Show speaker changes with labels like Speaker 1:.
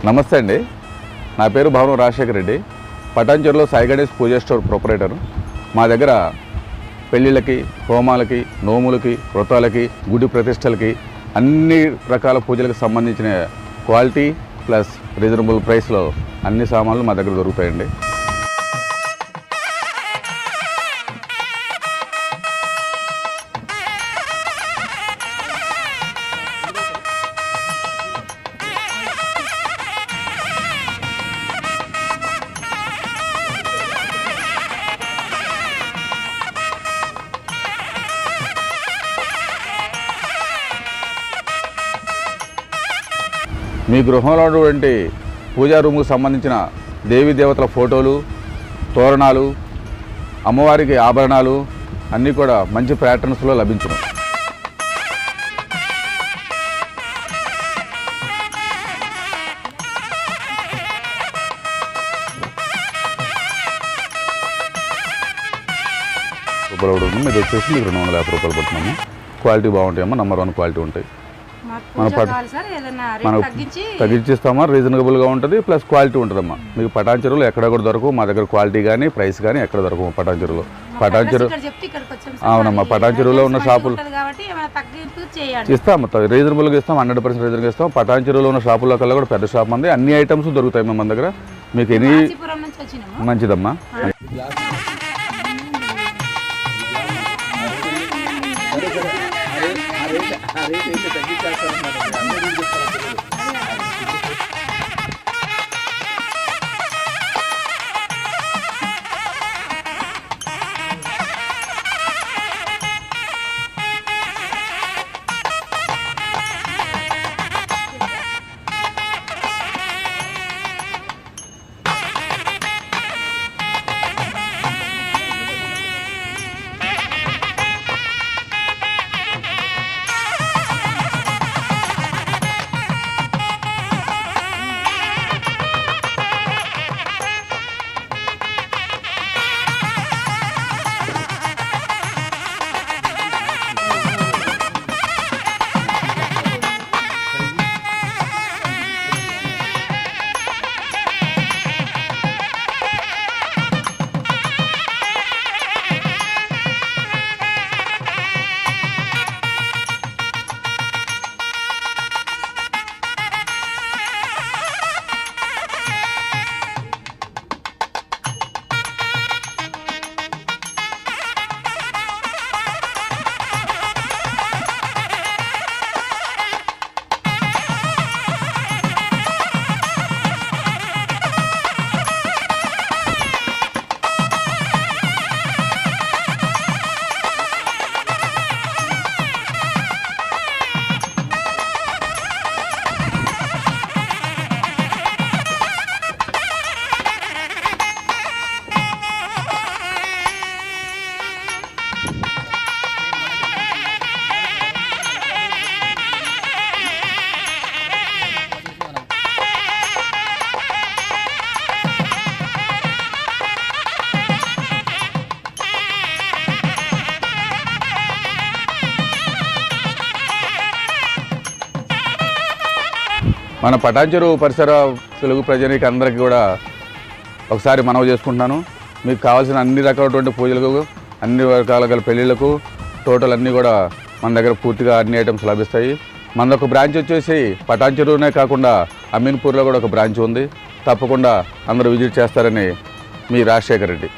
Speaker 1: నమస్తే అండి, నా పేరు భవనం రాజశేఖర్ రెడ్డి. పటాన్చెరులో సాయి గణేష్ పూజా స్టోర్ ప్రొపరేటర్. మా దగ్గర పెళ్ళిళ్ళకి, హోమాలకి, నోములకి, వ్రతాలకి, గుడి ప్రతిష్టలకి అన్ని రకాల పూజలకు సంబంధించిన క్వాలిటీ ప్లస్ రీజనబుల్ ప్రైస్లో అన్ని సామాన్లు మా దగ్గర దొరుకుతాయండి. మీ గృహంలో ఉన్నటువంటి పూజా రూముకు సంబంధించిన దేవీ దేవతల ఫోటోలు, తోరణాలు, అమ్మవారికి ఆభరణాలు అన్నీ కూడా మంచి ప్యాటర్న్స్లో లభించును. రూపాయలు ఇది వచ్చేసి మీకు 250 రూపాయలు పడుతున్నాము. క్వాలిటీ బాగుంటాయమ్మా, నెంబర్ 1 క్వాలిటీ ఉంటాయి. మనం తగ్గించిస్తామా, రీజనబుల్గా ఉంటుంది, ప్లస్ క్వాలిటీ ఉంటుందమ్మా. మీకు పటాన్చెరులో ఎక్కడ కూడా దొరకవు, మా దగ్గర క్వాలిటీ కానీ ప్రైస్ కానీ ఎక్కడ దొరకవు పటాన్చెరులో. అవునమ్మా, పటాన్చెరులో ఉన్న షాపులు ఇస్తాం, రీజనబుల్గా ఇస్తాం, 100% రీజనబుల్గా ఇస్తాం. పటాన్చెరులో ఉన్న షాపుల్లో కల్లా కూడా పెద్ద షాప్ ఉంది, అన్ని ఐటమ్స్ దొరుకుతాయి మన దగ్గర. మీకు ఎనీ మంచిదమ్మా. మన పటాన్చెరు పరిసర తెలుగు ప్రజలకి అందరికీ కూడా ఒకసారి మనవి చేసుకుంటున్నాను. మీకు కావాల్సిన అన్ని రకాలైనటువంటి పూజలకు, అన్ని రకాల పెళ్ళిళ్ళకు టోటల్ అన్నీ కూడా మన దగ్గర పూర్తిగా అన్ని ఐటమ్స్ లభిస్తాయి. మనదొక బ్రాంచ్ వచ్చేసి పటాన్చెరునే కాకుండా అమీన్పూర్లో కూడా ఒక బ్రాంచ్ ఉంది. తప్పకుండా అందరూ విజిట్ చేస్తారని మీ రాజశేఖర్ రెడ్డి.